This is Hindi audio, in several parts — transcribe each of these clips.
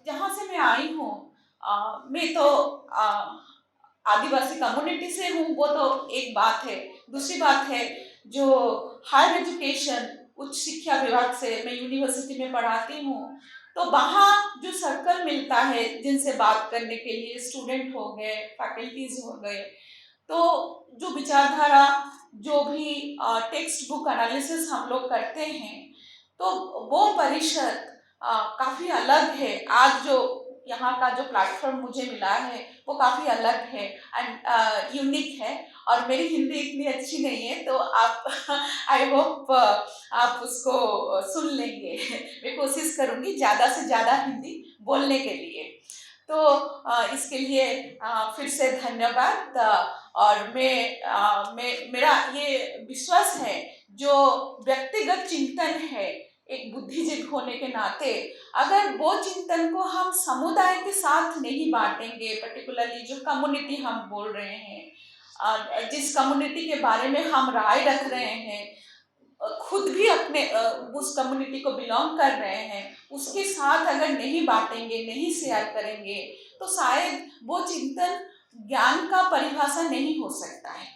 जहाँ से मैं आई हूँ, मैं तो आदिवासी कम्युनिटी से हूँ, वो तो एक बात है। दूसरी बात है, जो हायर एजुकेशन, उच्च शिक्षा विभाग से मैं यूनिवर्सिटी में पढ़ाती हूँ, तो वहाँ जो सर्कल मिलता है जिनसे बात करने के लिए, स्टूडेंट हो गए, फैकल्टीज हो गए, तो जो विचारधारा, जो भी टेक्स्ट बुक एनालिसिस हम लोग करते हैं, तो वो परिषद काफ़ी अलग है। आज जो यहाँ का जो प्लेटफॉर्म मुझे मिला है वो काफ़ी अलग है एंड यूनिक है। और मेरी हिंदी इतनी अच्छी नहीं है, तो आप आई होप आप उसको सुन लेंगे। मैं कोशिश करूँगी ज़्यादा से ज़्यादा हिंदी बोलने के लिए। तो इसके लिए फिर से धन्यवाद। और मेरा ये विश्वास है, जो व्यक्तिगत चिंतन है एक बुद्धिजीवी होने के नाते, अगर वो चिंतन को हम समुदाय के साथ नहीं बांटेंगे, पर्टिकुलरली जो कम्युनिटी हम बोल रहे हैं, जिस कम्युनिटी के बारे में हम राय रख रहे हैं, खुद भी अपने उस कम्युनिटी को बिलोंग कर रहे हैं, उसके साथ अगर नहीं बांटेंगे, नहीं शेयर करेंगे, तो शायद वो चिंतन ज्ञान का परिभाषा नहीं हो सकता है।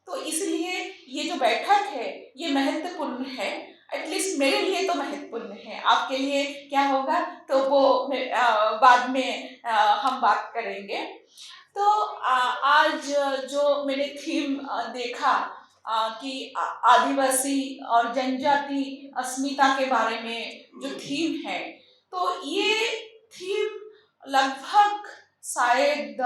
तो इसलिए ये जो बैठक है ये महत्वपूर्ण है, एटलीस्ट मेरे लिए तो महत्वपूर्ण है। आपके लिए क्या होगा तो वो बाद में हम बात करेंगे। तो आज जो मैंने थीम देखा कि आदिवासी और जनजाति अस्मिता के बारे में जो थीम है, तो ये थीम लगभग शायद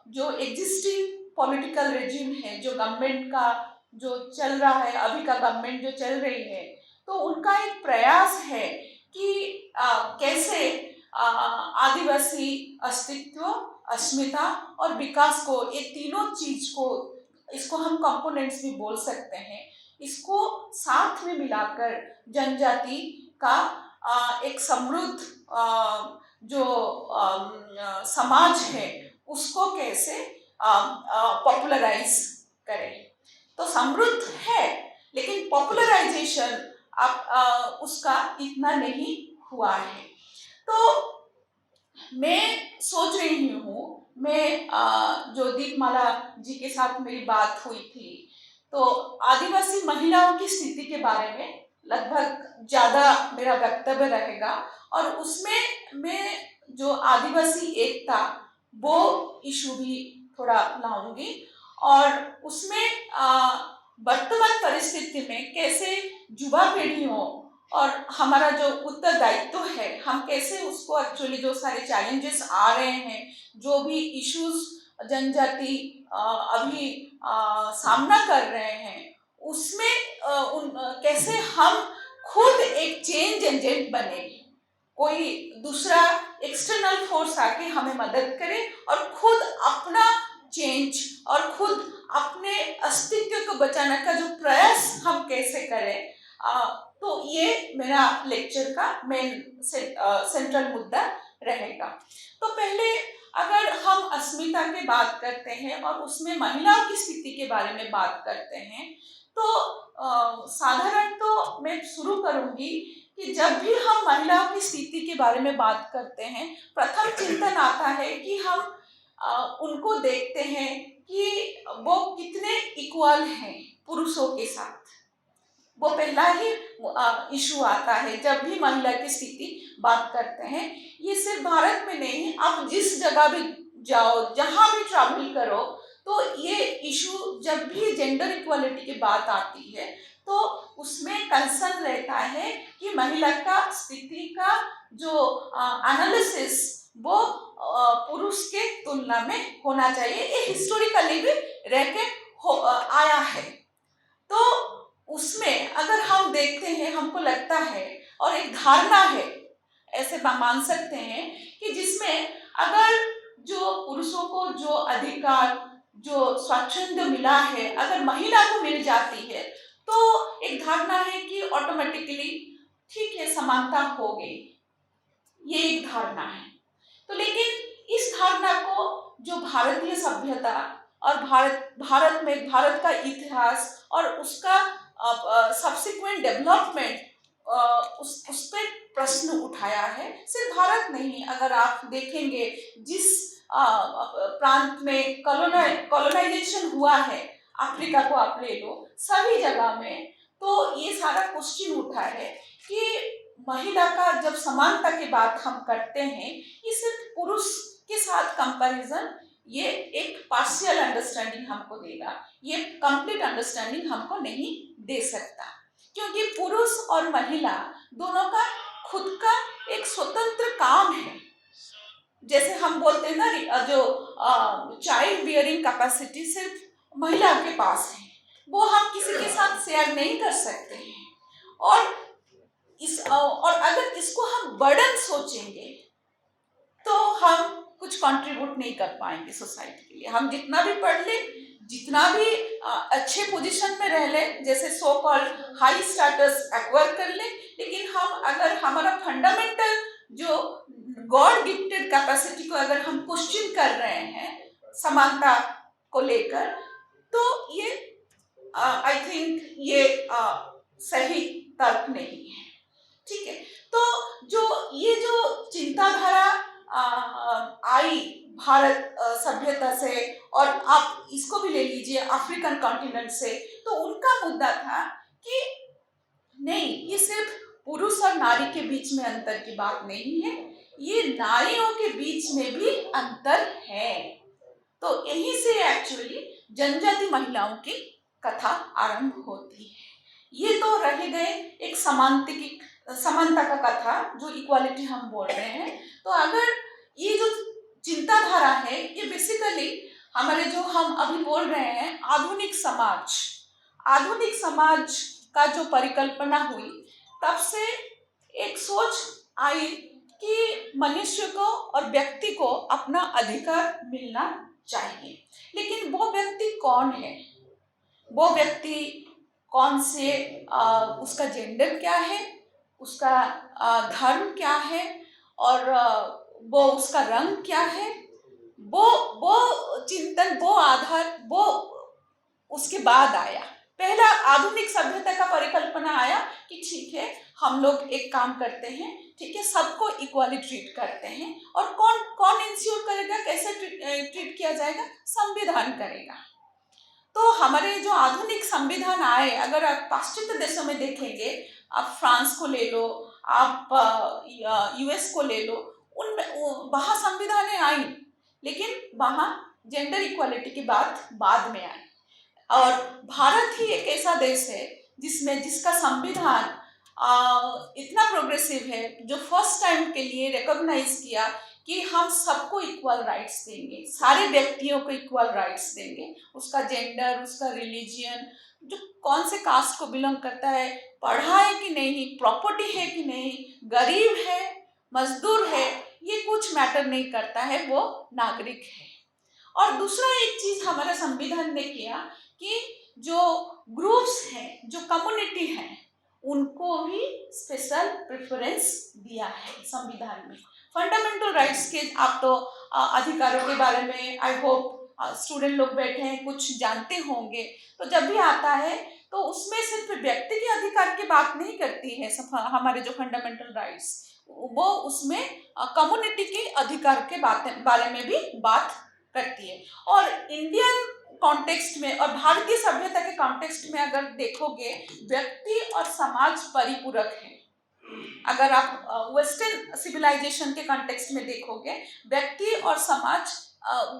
जो एग्जिस्टिंग पॉलिटिकल रेजिम है, जो गवर्नमेंट का जो चल रहा है, अभी का गवर्नमेंट जो चल रही है, तो उनका एक प्रयास है कि कैसे आदिवासी अस्तित्व, अस्मिता और विकास को, ये तीनों चीज को, इसको हम कंपोनेंट्स भी बोल सकते हैं, इसको साथ में मिलाकर जनजाति का एक समृद्ध जो समाज है उसको कैसे पॉपुलराइज करें। तो समृद्ध है, लेकिन पॉपुलराइजेशन आप उसका इतना नहीं हुआ है। तो मैं सोच रही हूँ, मैं जो दीपमाला जी के साथ मेरी बात हुई थी, तो आदिवासी महिलाओं की स्थिति के बारे में लगभग ज़्यादा मेरा वक्तव्य रहेगा, और उसमें मैं जो आदिवासी एकता वो इशू भी थोड़ा लाऊंगी, और उसमें वर्तमान परिस्थिति में कैसे युवा पीढ़ियों और हमारा जो उत्तरदायित्व है, हम कैसे उसको एक्चुअली, जो सारे चैलेंजेस आ रहे हैं, जो भी इश्यूज जनजाति अभी सामना कर रहे हैं, उसमें कैसे हम खुद एक चेंज एजेंट बने, कोई दूसरा एक्सटर्नल फोर्स आके हमें मदद करे, और खुद अपना चेंज और खुद अपने अस्तित्व को बचाने का जो प्रयास हम कैसे करें। तो ये मेरा लेक्चर का मेन सेंट्रल मुद्दा रहेगा। तो पहले अगर हम अस्मिता की बात करते हैं और उसमें महिलाओं की स्थिति के बारे में बात करते हैं, तो साधारण तो मैं शुरू करूंगी कि जब भी हम महिलाओं की स्थिति के बारे में बात करते हैं, प्रथम चिंतन आता है कि हम उनको देखते हैं कि वो कितने इक्वल हैं पुरुषों के साथ। वो पहला ही इशू आता है जब भी महिला की स्थिति बात करते हैं। ये सिर्फ भारत में नहीं, आप जिस जगह भी जाओ, जहां भी ट्रैवल करो, तो ये इशू जब भी जेंडर इक्वालिटी की बात आती है, तो उसमें कंसर्न रहता है कि महिला का स्थिति का जो एनालिसिस वो पुरुष के तुलना में होना चाहिए। ये हिस्टोरिकली भी रह के आया है। तो उसमें अगर हम देखते हैं, हमको लगता है, और एक धारणा है, ऐसे मान सकते हैं कि जिसमें अगर जो पुरुषों को जो अधिकार, जो स्वाच्छंद्य मिला है, अगर महिला को मिल जाती है, तो एक धारणा है कि ऑटोमेटिकली ठीक है, समानता हो गई। ये एक धारणा है। तो लेकिन इस धारणा को जो भारतीय सभ्यता और भारत में भारत का इतिहास और उसका सब्सिक्वेंट डेवलपमेंट उस पर प्रश्न उठाया है। सिर्फ भारत नहीं, अगर आप देखेंगे जिस प्रांत में कॉलोनाइजेशन हुआ है, अफ्रीका को आप ले लो, सभी जगह में तो ये सारा क्वेश्चन उठा है कि महिला का जब समानता की बात हम करते हैं, ये सिर्फ पुरुष के साथ कंपैरिजन, ये एक पार्शियल अंडरस्टैंडिंग हमको देगा, ये कंप्लीट अंडरस्टैंडिंग हमको नहीं दे सकता, क्योंकि पुरुष और महिला दोनों का खुद का एक स्वतंत्र काम है। जैसे हम बोलते हैं ना, जो चाइल्ड बियरिंग कैपेसिटी सिर्फ महिला के पास है, वो हम किसी के साथ शेयर नहीं कर सकते हैं। और अगर इसको हम बर्डन सोचेंगे तो हम कुछ कंट्रीब्यूट नहीं कर पाएंगे सोसाइटी के लिए। हम जितना भी पढ़ ले, जितना भी अच्छे पोजीशन में रह ले, जैसे so called high status acquire कर ले, लेकिन हम अगर हमारा फंडामेंटल जो गॉड गिफ्टेड कैपेसिटी को अगर हम क्वेश्चन कर रहे हैं समानता को लेकर, तो ये आई थिंक ये सही तर्क नहीं है। ठीक है, तो ये जो चिंताधारा आई भारत सभ्यता से, और आप इसको भी ले लीजिए अफ्रीकन कॉन्टिनेंट से, तो उनका मुद्दा था कि नहीं, ये सिर्फ पुरुष और नारी के बीच में अंतर की बात नहीं है, ये नारियों के बीच में भी अंतर है। तो यहीं से एक्चुअली जनजाति महिलाओं की कथा आरंभ होती है। ये तो रह गए एक समानता का कथा, जो इक्वालिटी हम बोल रहे हैं। तो अगर ये जो चिंताधारा है, ये बेसिकली हमारे जो हम अभी बोल रहे हैं आधुनिक समाज का जो परिकल्पना हुई, तब से एक सोच आई कि मनुष्य को और व्यक्ति को अपना अधिकार मिलना चाहिए। लेकिन वो व्यक्ति कौन है, वो व्यक्ति कौन से, उसका जेंडर क्या है, उसका धर्म क्या है, और वो उसका रंग क्या है, वो चिंतन, वो आधार, वो उसके बाद आया। पहला आधुनिक सभ्यता का परिकल्पना आया कि ठीक है, हम लोग एक काम करते हैं, ठीक है, सबको इक्वली ट्रीट करते हैं, और कौन इंश्योर करेगा, कैसे ट्रीट किया जाएगा, संविधान करेगा। तो हमारे जो आधुनिक संविधान आए, अगर आप पाश्चात्य देशों में देखेंगे, आप फ्रांस को ले लो, आप यूएस को ले लो, उनमें वहाँ संविधानें आई, लेकिन वहाँ जेंडर इक्वालिटी की बात बाद में आई। और भारत ही एक ऐसा देश है जिसका संविधान इतना प्रोग्रेसिव है, जो फर्स्ट टाइम के लिए रिकॉग्नाइज किया कि हम सबको इक्वल राइट्स देंगे, सारे व्यक्तियों को इक्वल राइट्स देंगे, उसका जेंडर, उसका रिलीजियन, जो कौन से कास्ट को बिलोंग करता है, पढ़ा है कि नहीं, प्रॉपर्टी है कि नहीं, गरीब है, मजदूर है, ये कुछ मैटर नहीं करता है, वो नागरिक है। और दूसरा एक चीज हमारा संविधान ने किया कि जो ग्रुप्स हैं, जो कम्युनिटी हैं, उनको भी स्पेशल प्रेफरेंस दिया है संविधान में। फंडामेंटल राइट्स के आप तो अधिकारों के बारे में आई होप स्टूडेंट लोग बैठे हैं, कुछ जानते होंगे। तो जब भी आता है तो उसमें सिर्फ व्यक्ति के अधिकार की बात नहीं करती है हमारे जो फंडामेंटल राइट्स, वो उसमें कम्युनिटी के अधिकार के बारे में भी बात करती है। और इंडियन कॉन्टेक्स्ट में और भारतीय सभ्यता के कॉन्टेक्स्ट में अगर देखोगे, व्यक्ति और समाज परिपूरक है। अगर आप वेस्टर्न सिविलाइजेशन के कॉन्टेक्स्ट में देखोगे, व्यक्ति और समाज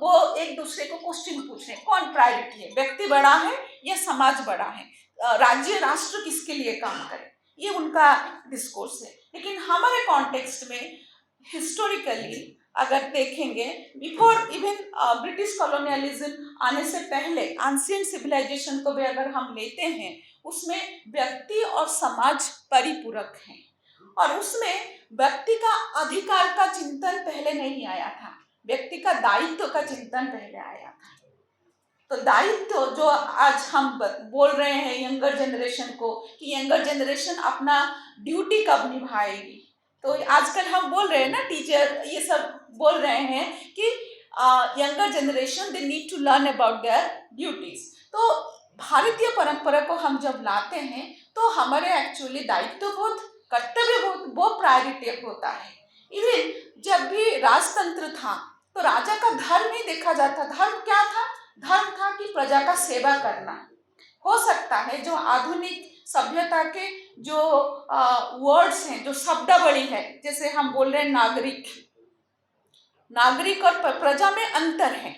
वो एक दूसरे को क्वेश्चन पूछ रहे हैं, कौन प्रायोरिटी है, व्यक्ति बड़ा है या समाज बड़ा है, राज्य राष्ट्र किसके लिए काम करे, ये उनका डिस्कोर्स है। लेकिन हमारे कॉन्टेक्स्ट में हिस्टोरिकली अगर देखेंगे, बिफोर इवन ब्रिटिश कॉलोनियलिज्म आने से पहले एंशिएंट सिविलाइजेशन को भी अगर हम लेते हैं, उसमें व्यक्ति और समाज परिपूरक हैं, और उसमें व्यक्ति का अधिकार का चिंतन पहले नहीं आया था, व्यक्ति का दायित्व का चिंतन पहले आया था। तो दायित्व जो आज हम बोल रहे हैं यंगर जनरेशन को, कि यंगर जनरेशन अपना ड्यूटी कब निभाएगी, तो आजकल हम बोल रहे हैं ना, टीचर ये सब बोल रहे हैं कि younger generation they need to learn about their duties. तो भारतीय परंपरा को हम जब लाते हैं तो हमारे एक्चुअली दायित्व बोध कर्तव्य वो प्रायोरिटी होता है। इवन जब भी राजतंत्र था तो राजा का धर्म ही देखा जाता। धर्म क्या था? धर्म था कि प्रजा का सेवा करना। हो सकता है जो आधुनिक सभ्यता के जो वर्ड्स हैं, जो शब्दावली है, जैसे हम बोल रहे हैं नागरिक और प्रजा में अंतर है,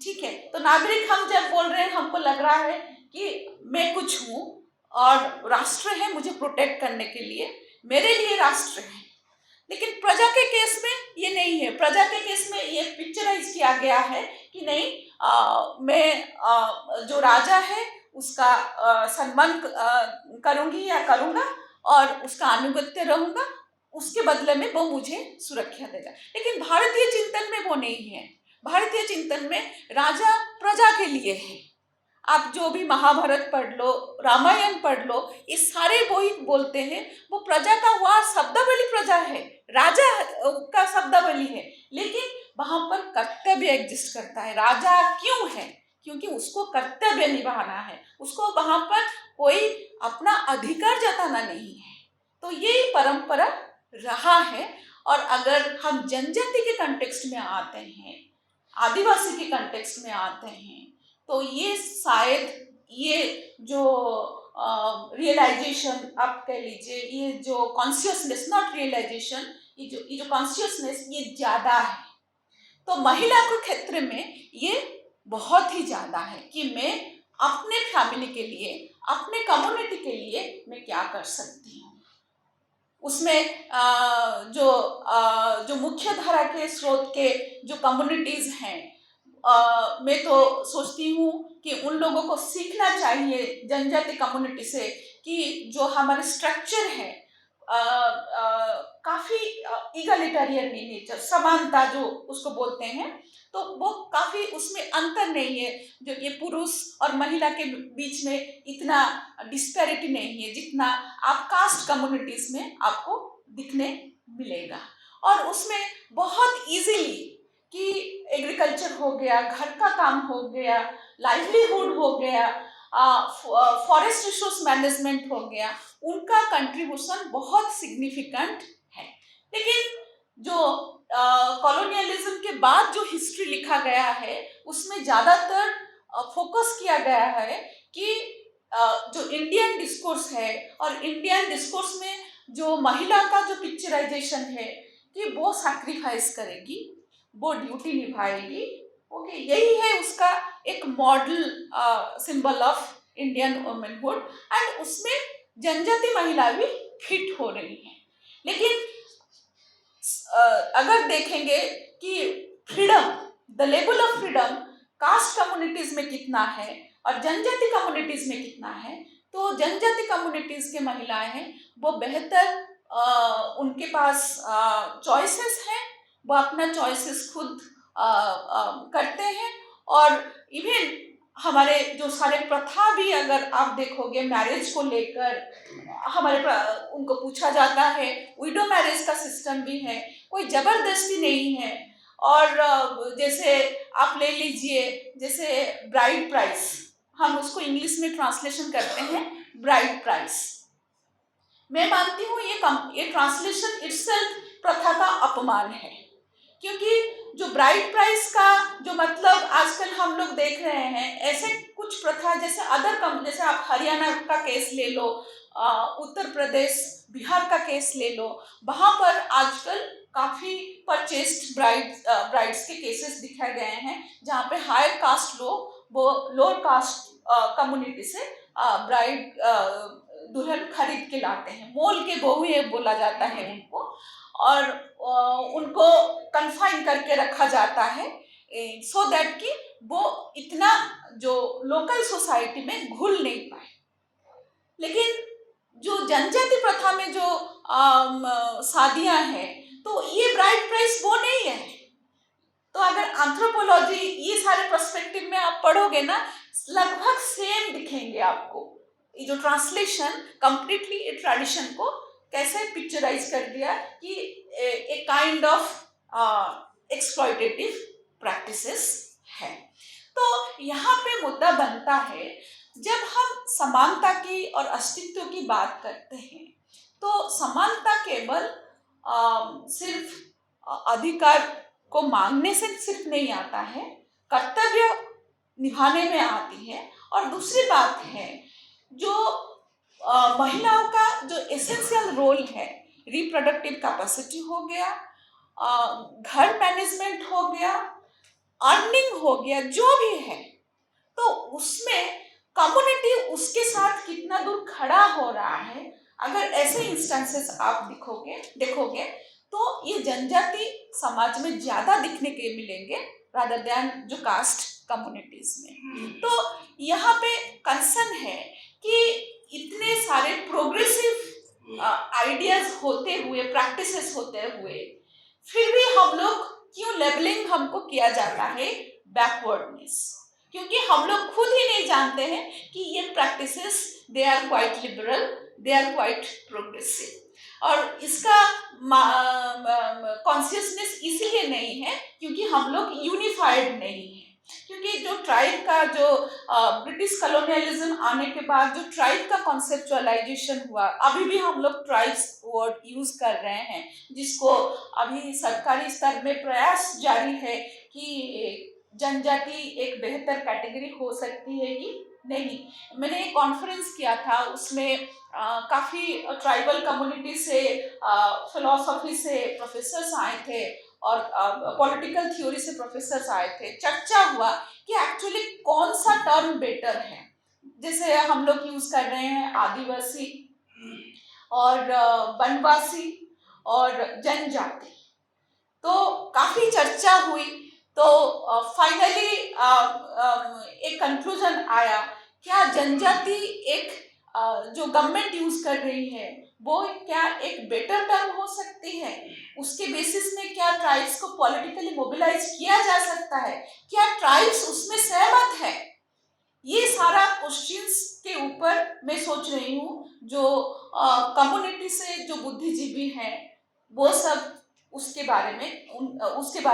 ठीक है। तो नागरिक हम जब बोल रहे हैं, हमको लग रहा है कि मैं कुछ हूँ और राष्ट्र है मुझे प्रोटेक्ट करने के लिए, मेरे लिए राष्ट्र है। लेकिन प्रजा के केस में ये नहीं है। प्रजा के केस में ये पिक्चराइज किया गया है कि नहीं, मैं जो राजा है उसका सम्मान करूंगी या करूंगा और उसका अनुगत्य रहूंगा, उसके बदले में वो मुझे सुरक्षा देगा। लेकिन भारतीय चिंतन में वो नहीं है। भारतीय चिंतन में राजा प्रजा के लिए है। आप जो भी महाभारत पढ़ लो, रामायण पढ़ लो, ये सारे वो ही बोलते हैं, वो प्रजा का वह शब्दावली प्रजा है, राजा का शब्दावली है, लेकिन वहां पर कर्तव्य एग्जिस्ट करता है। राजा क्यों है? क्योंकि उसको कर्तव्य निभाना है, उसको वहां पर कोई अपना अधिकार जताना नहीं है। तो ये परंपरा रहा है। और अगर हम जनजाति के कंटेक्स्ट में आते हैं, आदिवासी के कंटेक्स्ट में आते हैं, तो ये शायद ये जो रियलाइजेशन आप कह लीजिए, ये जो कॉन्शियसनेस, नॉट रियलाइजेशन, ये जो कॉन्शियसनेस ये ज़्यादा है। तो महिला के क्षेत्र में ये बहुत ही ज़्यादा है कि मैं अपने फैमिली के लिए, अपने कम्युनिटी के लिए मैं क्या कर सकती हूँ। उसमें जो मुख्य धारा के स्रोत के जो कम्युनिटीज़ हैं, मैं तो सोचती हूँ कि उन लोगों को सीखना चाहिए जनजाति कम्युनिटी से कि जो हमारे स्ट्रक्चर है काफ़ी इगलिटेरियन इन नेचर, समानता जो उसको बोलते हैं, तो वो काफ़ी उसमें अंतर नहीं है। जो ये पुरुष और महिला के बीच में इतना डिस्पैरिटी नहीं है जितना आप कास्ट कम्युनिटीज़ में आपको दिखने मिलेगा। और उसमें बहुत इजीली कि एग्रीकल्चर हो गया, घर का काम हो गया, लाइवलीहुड हो गया, फॉरेस्ट रिसोर्स मैनेजमेंट हो गया, उनका कंट्रीब्यूशन बहुत सिग्निफिकेंट है। लेकिन जो कॉलोनियलिज्म के बाद जो हिस्ट्री लिखा गया है उसमें ज़्यादातर फोकस किया गया है कि जो इंडियन डिस्कोर्स है, और इंडियन डिस्कोर्स में जो महिला का जो पिक्चराइजेशन है कि वो सैक्रिफाइस करेगी, वो ड्यूटी निभाएगी, ओके, यही है उसका एक model symbol of Indian womanhood. And उसमें जनजाति महिला भी फिट हो रही है। लेकिन अगर देखेंगे कि freedom, the level of freedom cast communities में कितना है और जनजाति कम्युनिटीज में कितना है, तो जनजाति कम्युनिटीज के महिलाएं हैं वो बेहतर, उनके पास चॉइसेस हैं, वो अपना चॉइसेस खुद करते हैं। और इवन हमारे जो सारे प्रथा भी अगर आप देखोगे मैरिज को लेकर, हमारे उनको पूछा जाता है, विडो मैरिज का सिस्टम भी है, कोई जबरदस्ती नहीं है। और जैसे आप ले लीजिए, जैसे ब्राइड प्राइस, हम उसको इंग्लिश में ट्रांसलेशन करते हैं ब्राइड प्राइस। मैं मानती हूँ ये ट्रांसलेशन इटसेल्फ प्रथा का अपमान है, क्योंकि जो ब्राइड प्राइस का जो मतलब आजकल हम लोग देख रहे हैं, ऐसे कुछ प्रथा जैसे जैसे आप हरियाणा का केस ले लो, उत्तर प्रदेश, बिहार का केस ले लो, वहाँ पर आजकल काफ़ी परचेस्ड ब्राइड्स के केसेस दिखाए गए हैं, जहाँ पे हायर कास्ट लोग वो लोअर कास्ट कम्युनिटी से ब्राइड दुल्हन खरीद के लाते हैं, मोल के बहुए बोला जाता है उनको, और उनको कन्फाइन करके रखा जाता है सो दैट कि वो इतना जो लोकल सोसाइटी में घुल नहीं पाए। लेकिन जो जनजाति प्रथा में जो शादियां हैं, तो ये ब्राइड प्राइस वो नहीं है। तो अगर एंथ्रोपोलॉजी ये सारे पर्सपेक्टिव में आप पढ़ोगे ना, लगभग सेम दिखेंगे आपको। ये जो ट्रांसलेशन कंप्लीटली ट्रेडिशन को कैसे पिक्चराइज कर दिया कि a kind of exploitative practices है। तो यहाँ पे मुद्दा बनता है, जब हम समानता की और अस्तित्व की बात करते हैं, तो समानता केवल सिर्फ अधिकार को मांगने से सिर्फ नहीं आता है, कर्तव्य निभाने में आती है। और दूसरी बात है, जो महिलाओं का जो एसेंशियल रोल है, रिप्रोडक्टिव कैपेसिटी हो गया, घर मैनेजमेंट हो गया, अर्निंग हो गया, जो भी है, तो उसमें कम्युनिटी उसके साथ कितना दूर खड़ा हो रहा है, अगर ऐसे इंस्टेंसेस आप देखोगे तो ये जनजाति समाज में ज्यादा दिखने के मिलेंगे रादर देन जो कास्ट कम्युनिटीज में। तो यहाँ पे कंसर्न है कि इतने सारे प्रोग्रेसिव आइडियाज होते हुए, प्रैक्टिसेस होते हुए, फिर भी हम लोग क्यों लेबलिंग हमको किया जाता है बैकवर्डनेस? क्योंकि हम लोग खुद ही नहीं जानते हैं कि ये practices they are quite liberal, they are quite progressive. और इसका कॉन्शियसनेस इसीलिए नहीं है क्योंकि हम लोग यूनिफाइड नहीं है। क्योंकि जो ट्राइब का जो ब्रिटिश कॉलोनियलिज्म आने के बाद जो ट्राइब का कॉन्सेप्चुअलाइजेशन हुआ, अभी भी हम लोग ट्राइब्स वर्ड यूज कर रहे हैं, जिसको अभी सरकारी स्तर में प्रयास जारी है कि जनजाति एक बेहतर कैटेगरी हो सकती है कि नहीं। मैंने एक कॉन्फ्रेंस किया था, उसमें काफ़ी ट्राइबल कम्युनिटी से, फिलोसफी से प्रोफेसर्स आए थे और पॉलिटिकल थ्योरी से प्रोफेसर्स आए थे। चर्चा हुआ कि एक्चुअली कौन सा टर्म बेटर है। जैसे हम लोग यूज कर रहे हैं आदिवासी और वनवासी और जनजाति, तो काफ़ी चर्चा हुई। तो फाइनली एक कंक्लूजन आया, क्या जनजाति एक जो गवर्नमेंट यूज कर रही है वो क्या एक बेटर टर्म हो सकती है? उसके बेसिस में क्या ट्राइब्स को पॉलिटिकली मोबिलाइज किया जा सकता है? क्या ट्राइब्स उसमें सहमत है? ये सारा क्वेश्चंस के ऊपर मैं सोच रही हूँ। जो कम्युनिटी से जो बुद्धिजीवी हैं वो सब उसके बारे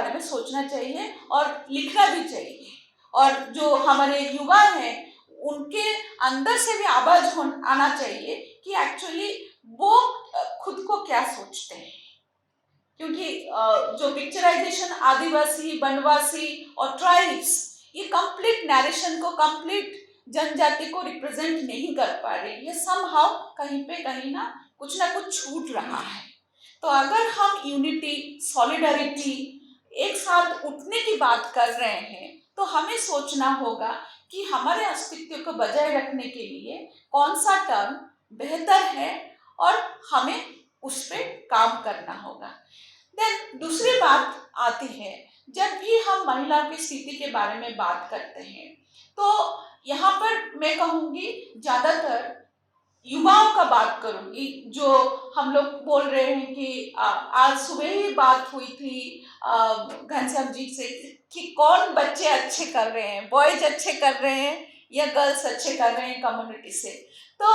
में सोचना चाहिए और लिखना भी चाहिए। और जो हमारे युवा हैं उनके अंदर से भी आवाज आना चाहिए कि एक्चुअली वो खुद को क्या सोचते हैं। क्योंकि जो पिक्चराइजेशन आदिवासी, वनवासी और ट्राइब्स, ये कंप्लीट नैरेशन को, कंप्लीट जनजाति को रिप्रेजेंट नहीं कर पा रही है। समहाउ कहीं पे कहीं ना कुछ छूट रहा है। तो अगर हम यूनिटी, सॉलिडरिटी, एक साथ उठने की बात कर रहे हैं, तो हमें सोचना होगा कि हमारे अस्तित्व को बजाय रखने के लिए कौन सा टर्म बेहतर है और हमें उस पर काम करना होगा। देन दूसरी बात आती है, जब भी हम महिलाओं की स्थिति के बारे में बात करते हैं तो यहाँ पर मैं कहूँगी ज़्यादातर युवाओं का बात करूंगी। जो हम लोग बोल रहे हैं कि आज सुबह ही बात हुई थी घनश्याम जी से कि कौन बच्चे अच्छे कर रहे हैं, बॉयज अच्छे कर रहे हैं या गर्ल्स अच्छे कर रहे हैं कम्युनिटी से। तो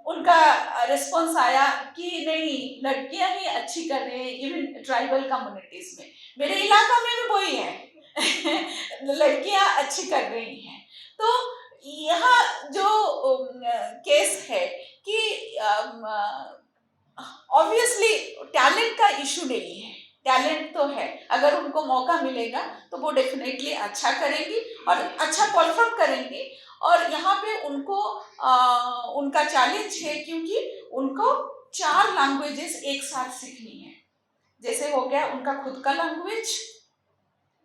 उनका रिस्पॉन्स आया कि नहीं, लड़कियां ही अच्छी कर रही हैं इवन ट्राइबल कम्युनिटीज में। मेरे इलाका में भी वही है लड़कियां अच्छी कर रही हैं। तो यहाँ जो केस है कि ऑब्वियसली टैलेंट का इशू नहीं है, टैलेंट तो है। अगर उनको मौका मिलेगा तो वो डेफिनेटली अच्छा करेंगी और अच्छा परफॉर्म करेंगी। और यहाँ पे उनको उनका चैलेंज है क्योंकि उनको 4 लैंग्वेजेस एक साथ सीखनी है। जैसे हो गया उनका खुद का लैंग्वेज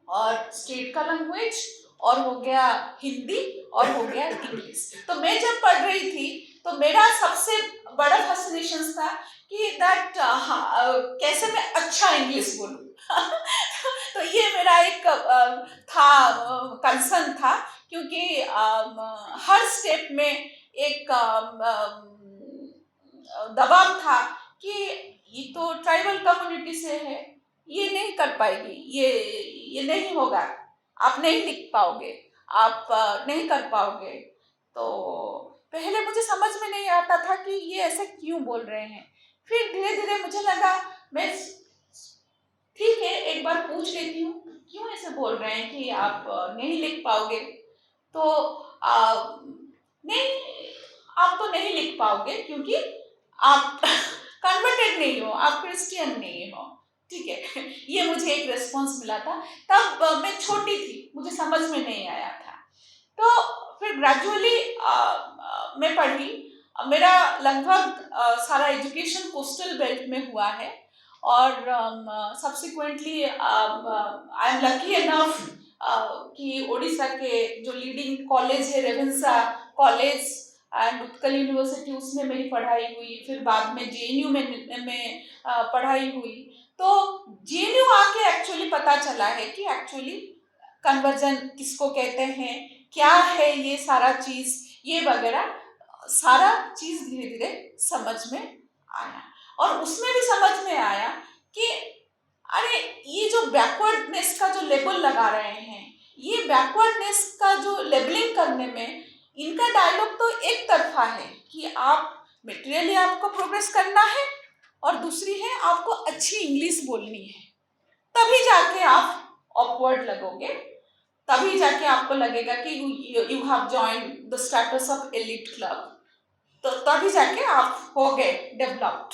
और स्टेट का लैंग्वेज, और हो गया हिंदी, और हो गया इंग्लिश। तो मैं जब पढ़ रही थी तो मेरा सबसे बड़ा फैसिनेशन था कि दैट कैसे मैं अच्छा इंग्लिश बोलूं तो ये मेरा एक था कंसर्न था, क्योंकि हर स्टेप में एक दबाव था कि ये तो ट्राइबल कम्युनिटी से है, ये नहीं कर पाएगी, ये नहीं होगा, आप नहीं लिख पाओगे, आप नहीं कर पाओगे। तो पहले मुझे समझ में नहीं आता था कि ये ऐसे क्यों बोल रहे हैं। फिर धीरे धीरे मुझे लगा मैं ठीक है एक बार पूछ लेती हूँ क्यों ऐसे बोल रहे हैं कि आप नहीं लिख पाओगे। तो नहीं, आप तो नहीं लिख पाओगे क्योंकि आप कन्वर्टेड नहीं हो, आप क्रिश्चियन नहीं हो, ठीक है। ये मुझे एक रिस्पॉन्स मिला था। तब मैं छोटी थी, मुझे समझ में नहीं आया था। तो फिर ग्रेजुअली मैं पढ़ी। मेरा लगभग सारा एजुकेशन कोस्टल बेल्ट में हुआ है, और subsequently I am lucky enough कि उड़ीसा के जो लीडिंग कॉलेज है Ravenshaw college and Utkal university, उसमें मेरी पढ़ाई हुई। फिर बाद में जेएनयू में पढ़ाई हुई। तो जेएनयू आके एक्चुअली पता चला है कि एक्चुअली कन्वर्जन किसको कहते हैं, क्या है ये सारा चीज, ये वगैरह सारा चीज धीरे धीरे समझ में आया। और उसमें भी समझ में आया कि अरे ये जो बैकवर्डनेस का जो लेबल लगा रहे हैं, ये बैकवर्डनेस का जो लेबलिंग करने में इनका डायलॉग तो एक तरफा है कि आप मटेरियली आपको प्रोग्रेस करना है, और दूसरी है आपको अच्छी इंग्लिश बोलनी है, तभी जाके आप ऑकवर्ड लगोगे, तभी जाके आपको लगेगा कि you have joined the status of elite club, तो तभी जाके आप हो गए डेवलप्ड।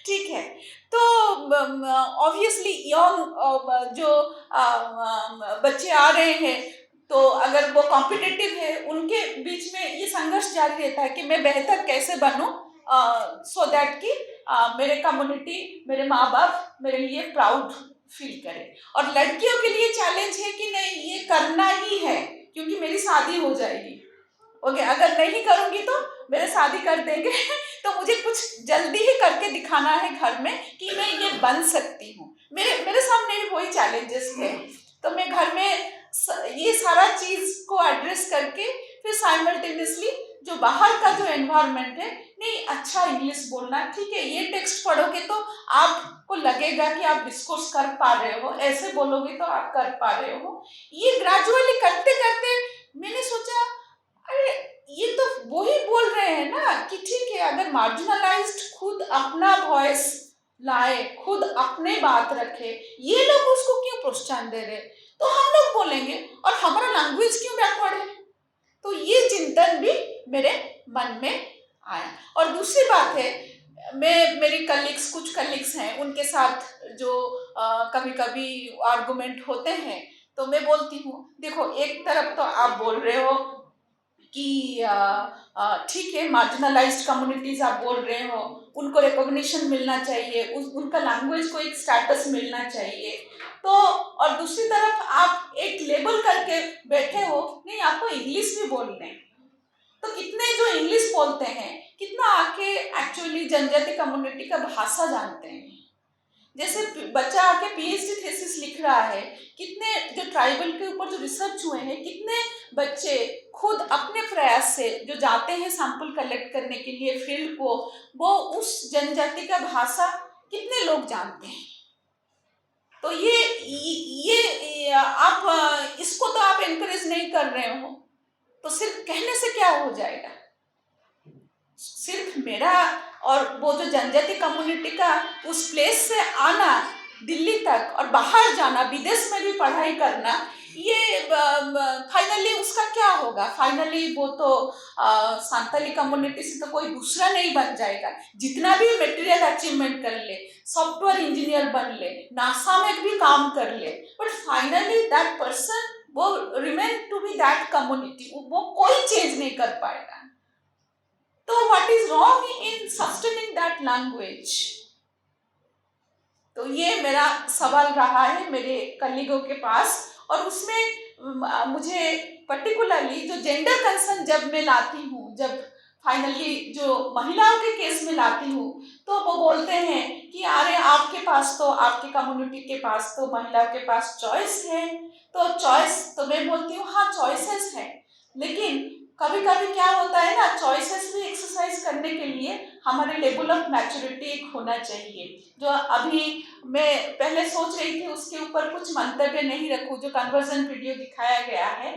ठीक है। तो ऑब्वियसली यंग जो बच्चे आ रहे हैं, तो अगर वो कॉम्पिटिटिव है, उनके बीच में ये संघर्ष जारी रहता है कि मैं बेहतर कैसे बनूं, सो दैट कि मेरे कम्युनिटी, मेरे माँ बाप मेरे लिए प्राउड फील करे। और लड़कियों के लिए चैलेंज है कि नहीं, ये करना ही है, क्योंकि मेरी शादी हो जाएगी। ओके, अगर नहीं करूंगी तो मेरे शादी कर देंगे। तो मुझे कुछ जल्दी ही करके दिखाना है घर में कि मैं ये बन सकती हूँ। मेरे मेरे सामने भी वही चैलेंजेस थे। तो मैं घर में ये सारा चीज को एड्रेस करके फिर साइमल्टेनियसली जो बाहर का जो एनवायरनमेंट है, नहीं अच्छा इंग्लिश बोलना, ठीक है, ये टेक्स्ट पढ़ोगे तो आपको लगेगा कि आप डिस्कोर्स कर पा रहे हो, ऐसे बोलोगे तो आप कर पा रहे हो। ये ग्रेजुअली करते करते मैंने सोचा अरे ये तो वही बोल रहे हैं ना कि ठीक है, अगर मार्जिनलाइज्ड खुद अपना वॉइस लाए, खुद अपने बात रखे, ये लोग उसको क्यों प्रोत्साहन दे रहे, तो हम लोग बोलेंगे, और हमारा लैंग्वेज क्यों बैकवर्ड है। तो ये चिंतन भी मेरे मन में आया। और दूसरी बात है, मैं मेरी कलीग्स, कुछ कलीग्स हैं, उनके साथ जो कभी कभी आर्गुमेंट होते हैं, तो मैं बोलती हूँ देखो, एक तरफ तो आप बोल रहे हो कि ठीक है, मार्जिनलाइज्ड कम्युनिटीज आप बोल रहे हो, उनको रिकॉग्निशन मिलना चाहिए, उनका लैंग्वेज को एक स्टेटस मिलना चाहिए। तो और दूसरी तरफ आप एक लेबल करके बैठे हो, नहीं आपको इंग्लिश भी बोलने। तो कितने जो इंग्लिश बोलते हैं, कितना आके एक्चुअली जनजाति कम्युनिटी का भाषा जानते हैं। जैसे बच्चा आके पीएचडी थीसिस लिख रहा है, कितने जो ट्राइबल के ऊपर जो रिसर्च हुए हैं, कितने बच्चे खुद अपने प्रयास से जो जाते हैं सैंपल कलेक्ट करने के लिए फील्ड को, वो उस जनजाति का भाषा कितने लोग जानते हैं। तो ये आप इसको तो आप एनकरेज नहीं कर रहे हो, तो सिर्फ कहने से क्या हो जाएगा। सिर्फ मेरा और वो जो जनजाति कम्युनिटी का उस प्लेस से आना दिल्ली तक, और बाहर जाना, विदेश में भी पढ़ाई करना, ये फाइनली उसका क्या होगा। फाइनली वो तो सांताली कम्युनिटी से तो कोई दूसरा नहीं बन जाएगा, जितना भी मटेरियल अचीवमेंट कर ले, सॉफ्टवेयर इंजीनियर बन ले, नासा में भी काम कर ले, बट फाइनली दैट पर्सन वो remain to be that community, वो कोई चेंज नहीं कर पाएगा। तो what is wrong in sustaining that language? तो ये मेरा सवाल रहा है मेरे कलीगों के पास। और उसमें मुझे पर्टिकुलरली जो जेंडर कंसर्न जब मैं लाती हूँ, जब फाइनली जो महिलाओं के केस में लाती हूँ, तो वो बोलते हैं कि अरे आपके पास तो, आपके कम्युनिटी के पास तो महिलाओं के पास चॉइस है। तो चॉइस, तो मैं बोलती हूँ हाँ चॉइसेस है, लेकिन कभी कभी क्या होता है ना, चॉइसेस भी एक्सरसाइज करने के लिए हमारे लेवल ऑफ मैच्योरिटी एक होना चाहिए। जो अभी मैं पहले सोच रही थी उसके ऊपर कुछ मंतव्य नहीं रखूं, जो कन्वर्जन वीडियो दिखाया गया है।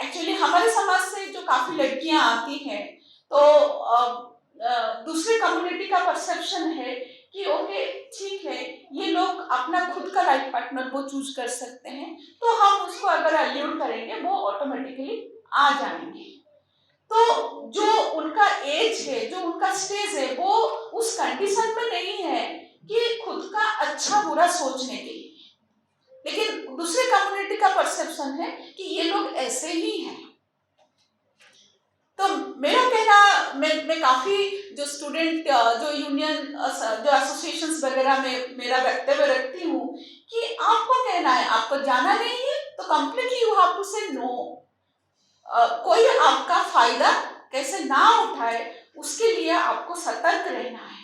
एक्चुअली हमारे समाज से जो काफी लड़कियां आती हैं, तो दूसरे कम्युनिटी का परसेप्शन है कि ओके ठीक है, ये लोग अपना खुद का लाइफ पार्टनर वो चूज कर सकते हैं, तो हम उसको अगर अल्यूड करेंगे वो ऑटोमेटिकली आ जाएंगे। तो जो उनका एज है, जो उनका स्टेज है, वो उस कंडीशन में नहीं है कि खुद का अच्छा बुरा सोचने के लिए। लेकिन दूसरे कम्युनिटी का परसेप्शन है कि ये लोग ऐसे ही हैं। तो मेरा कहना, मैं काफी जो स्टूडेंट, जो यूनियन, जो एसोसिएशंस वगैरह में मेरा वक्तव्य रखती हूँ कि आपको कहना है, आपको जाना नहीं है तो कंप्लीटली यू हैव टू से नो। कोई आपका फायदा कैसे ना उठाए, उसके लिए आपको सतर्क रहना है।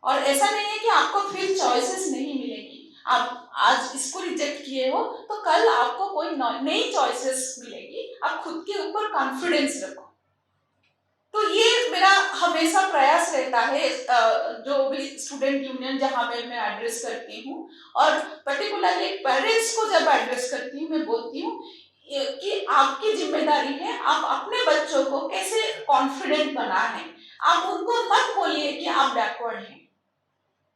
और ऐसा नहीं है कि आपको फिर चॉइसेस नहीं मिलेगी। आप आज इसको रिजेक्ट किए हो तो कल आपको कोई नई चॉइसेस मिलेगी। आप खुद के ऊपर कॉन्फिडेंस रखो। तो ये मेरा हमेशा प्रयास रहता है, जो भी स्टूडेंट यूनियन जहाँ पे मैं एड्रेस करती हूँ, और पर्टिकुलरली पेरेंट्स को जब एड्रेस करती हूँ, मैं बोलती हूँ कि आपकी जिम्मेदारी है आप अपने बच्चों को कैसे कॉन्फिडेंट बनाएं। आप उनको मत बोलिए कि आप बैकवर्ड हैं।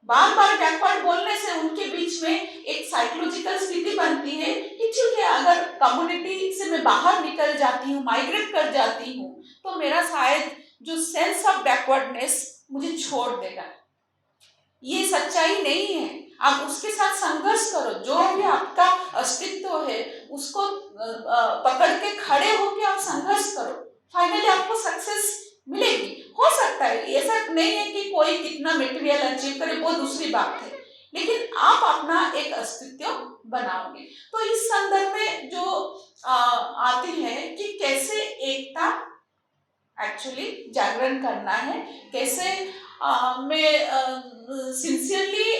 बार बार बैकवर्ड बोलने से उनके बीच में एक साइकोलॉजिकल स्थिति बनती है कि ठीक है, अगर कम्युनिटी से मैं बाहर निकल जाती हूँ, माइग्रेट कर जाती हूँ, तो मेरा शायद जो सेंस ऑफ बैकवर्डनेस मुझे छोड़ देगा। ये सच्चाई नहीं है। आप उसके साथ संघर्ष करो। जो भी आपका अस्तित्व है उसको पकड़ के खड़े होकर आप संघर्ष करो। फाइनली आपको सक्सेस मिलेगी। हो सकता है, ऐसा नहीं है कि कोई कितना मटेरियल अचीव करे, वो दूसरी बात है, लेकिन आप अपना एक अस्तित्व बनाओगे। तो इस संदर्भ में जो आती है कि कैसे एकता एक्चुअली जागरण करना है, कैसे मैं सिंसियरली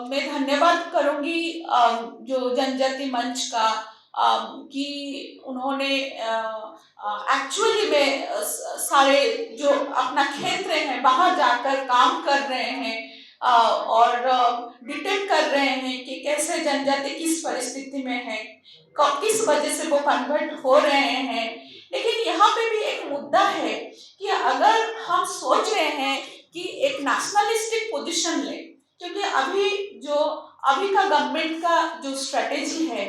मैं धन्यवाद करूंगी जो जनजाति मंच का, कि उन्होंने एक्चुअली में सारे जो अपना क्षेत्र है वहां जाकर काम कर रहे हैं, और डिटेक्ट कर रहे हैं कि कैसे जनजाति किस परिस्थिति में है, किस वजह से वो कन्वर्ट हो रहे हैं। लेकिन यहाँ पे भी एक मुद्दा है कि अगर हम सोच रहे हैं कि एक नेशनलिस्टिक पोजीशन ले, क्योंकि अभी का गवर्नमेंट का जो स्ट्रेटेजी है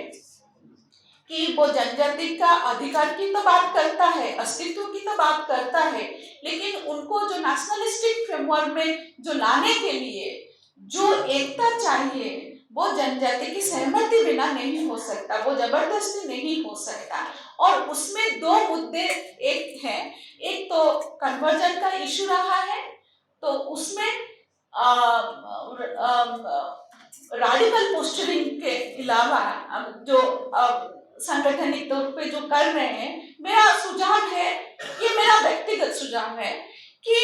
कि वो जनजाति का अधिकार की तो बात करता है, अस्तित्व की तो बात करता है, लेकिन उनको जो नेशनलिस्टिक फ्रेमवर्क में जो लाने के लिए जो एकता चाहिए, वो जनजाति की सहमति बिना नहीं हो सकता, वो जबरदस्ती नहीं हो सकता। और उसमें दो मुद्दे एक हैं, एक तो कन्वर्जन का इशू रहा है, तो उसमें रेडिकल पोस्चरिंग के अलावा जो संगठनिक तौर पे जो कर रहे हैं, मेरा सुझाव है, ये मेरा व्यक्तिगत सुझाव है कि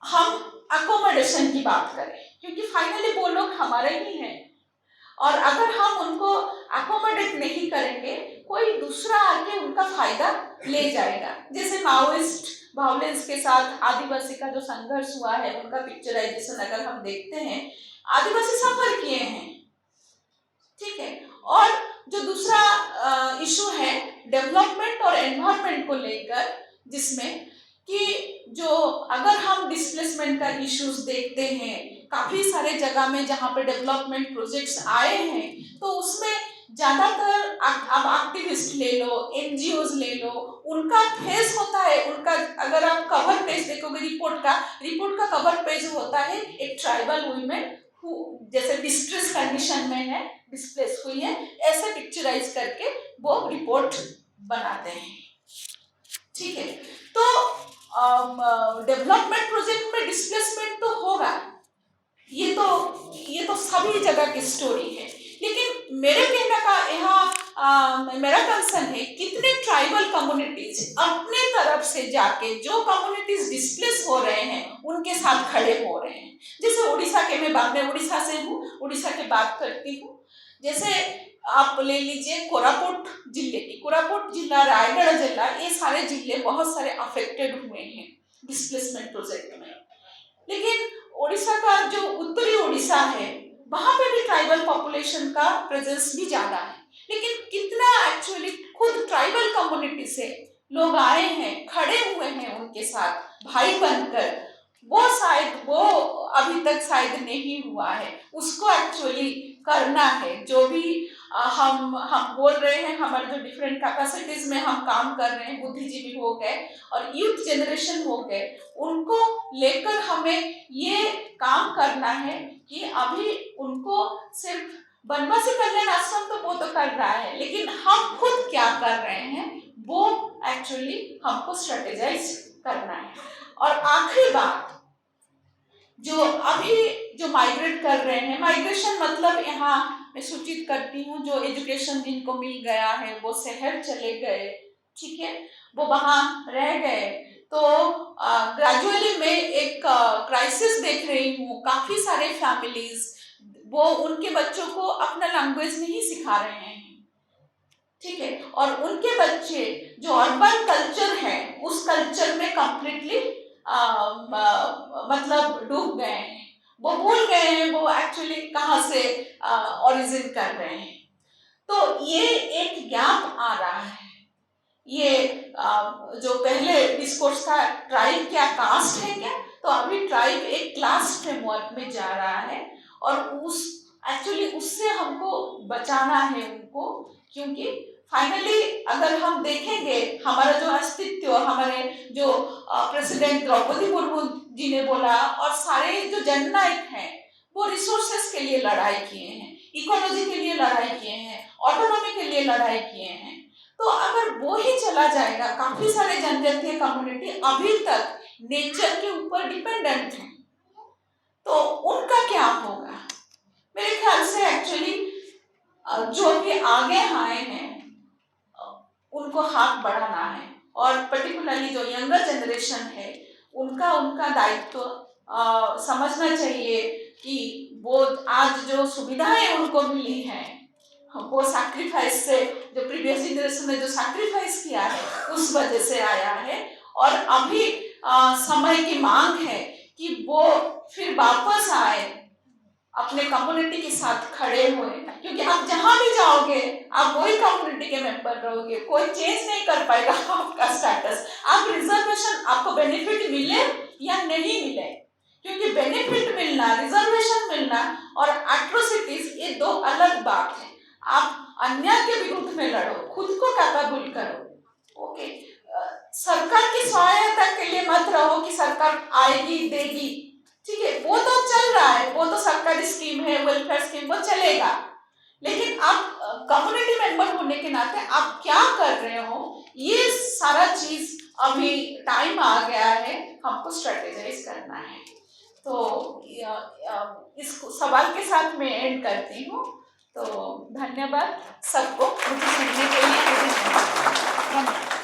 हम अकोमोडेशन की बात करें, क्योंकि फाइनली वो लोग हमारे ही हैं, और अगर हम उनको अकोमोडेट नहीं करेंगे, कोई दूसरा आके उनका फायदा ले जाएगा। जैसे माओइस्ट वायलेंस के साथ आदिवासी का जो संघर्ष हुआ है, उनका पिक्चराइजेशन अगर हम देखते हैं, आदिवासी सफर किए हैं, ठीक है। और जो दूसरा इशू है डेवलपमेंट और एनवायरनमेंट को लेकर, जिसमें कि जो अगर हम डिस्प्लेसमेंट का इश्यूज देखते हैं, काफी सारे जगह में जहाँ पे डेवलपमेंट प्रोजेक्ट्स आए हैं, तो उसमें ज्यादातर अब एक्टिविस्ट ले लो, एनजीओज ले लो, उनका फेस होता है, उनका अगर आप कवर पेज देखोगे रिपोर्ट का कवर पेज होता है एक ट्राइबल वुमेन जैसे डिस्ट्रेस कंडीशन में है, डिस्प्लेस हुई है, ऐसे पिक्चराइज करके वो रिपोर्ट बनाते हैं, ठीक है। तो डेवलपमेंट प्रोजेक्ट में डिस्प्लेसमेंट तो होगा, ये तो सभी जगह की स्टोरी है, लेकिन मेरे कहने का यहाँ मेरा कंसर्न है कितने ट्राइबल कम्युनिटीज अपने तरफ से जाके जो कम्युनिटीज डिस्प्लेस हो रहे हैं उनके साथ खड़े हो रहे हैं। जैसे उड़ीसा के, मैं उड़ीसा से हूँ, उड़ीसा की बात करती हूँ। जैसे आप ले लीजिए कोरापुट जिला, रायगढ़ जिला, ये सारे जिले बहुत सारे अफेक्टेड हुए हैं डिस्प्लेसमेंट प्रोजेक्ट में। लेकिन उड़ीसा का जो उत्तरी उड़ीसा है, वहां पे भी ट्राइबल पॉपुलेशन का प्रेजेंस भी ज्यादा है, लेकिन कितना एक्चुअली खुद ट्राइबल कम्युनिटी से लोग आए हैं, खड़े हुए हैं उनके साथ भाई बनकर, वो अभी तक शायद नहीं हुआ है। उसको एक्चुअली करना है। जो भी हम बोल रहे हैं हमारे जो डिफरेंट कैपेसिटीज में हम काम कर रहे हैं, बुद्धिजीवी हो गए और यूथ जनरेशन हो गए, उनको लेकर हमें ये काम करना है कि अभी उनको सिर्फ बनवासी कल्याण आश्रम तो वो तो कर रहा है, लेकिन हम खुद क्या कर रहे हैं वो एक्चुअली हमको स्ट्रेटेजाइज करना है। और आखिरी बात, जो अभी जो माइग्रेट कर रहे हैं, माइग्रेशन मतलब यहाँ मैं सूचित करती हूँ जो एजुकेशन जिनको मिल गया है वो शहर चले गए, ठीक है, वो वहाँ रह गए, तो ग्रेजुअली मैं एक क्राइसिस देख रही हूँ। काफी सारे फैमिलीज वो उनके बच्चों को अपना लैंग्वेज नहीं सिखा रहे हैं, ठीक है, और उनके बच्चे जो अर्बन कल्चर है उस कल्चर में कंप्लीटली मतलब डूब गए हैं, वो भूल गए हैं वो एक्चुअली कहाँ से ओरिजिन कर रहे हैं। तो ये एक गैप आ रहा है। ये जो पहले डिस्कोर्स था ट्राइब क्या कास्ट है क्या, तो अभी ट्राइब एक क्लास फ्रेमवर्क में जा रहा है और उस एक्चुअली उससे हमको बचाना है उनको, क्योंकि फाइनली अगर हम देखेंगे हमारा जो अस्तित्व, हमारे जो प्रेसिडेंट द्रौपदी मुर्मू जी ने बोला और सारे जो जननायक हैं वो रिसोर्सेस के लिए लड़ाई किए हैं, इकोलॉजी के लिए लड़ाई किए हैं, ऑटोनॉमी के लिए लड़ाई किए हैं। तो अगर वो ही चला जाएगा, काफी सारे जनजातीय कम्युनिटी अभी तक नेचर के ऊपर डिपेंडेंट हैं, तो उनका क्या होगा? मेरे ख्याल से एक्चुअली जो भी आगे आए हैं उनको हाथ बढ़ाना है और पर्टिकुलरली जो यंगर जनरेशन है उनका दायित्व समझना चाहिए कि वो आज जो सुविधाएं उनको मिली हैं वो सैक्रिफाइस से, जो प्रीवियस जनरेशन ने जो सैक्रिफाइस किया है उस वजह से आया है, और अभी समय की मांग है कि वो फिर वापस आए अपने कम्युनिटी के साथ खड़े हुए, क्योंकि आप जहां भी जाओगे आप वही कम्युनिटी के मेंबर रहोगे, कोई चेंज नहीं कर पाएगा आपका स्टेटस। आप रिजर्वेशन आपको बेनिफिट मिले या नहीं मिले, क्योंकि बेनिफिट मिलना, रिजर्वेशन मिलना और एट्रोसिटीज ये दो अलग बात है। आप अन्याय के विरुद्ध में लड़ो, खुद को कैपेबल करो, ओके। सरकार की सहायता के लिए मत रहो कि सरकार आएगी देगी, ठीक है, वो तो चल रहा है, वो तो सरकारी स्कीम है, वेलफेयर स्कीम, वो चलेगा, लेकिन आप कम्युनिटी मेंबर होने के नाते आप क्या कर रहे हो, ये सारा चीज अभी टाइम आ गया है हमको स्ट्रेटेजाइज करना है। तो इस सवाल के साथ मैं एंड करती हूँ। तो धन्यवाद सबको मुझे सुनने के लिए। धन्यवाद।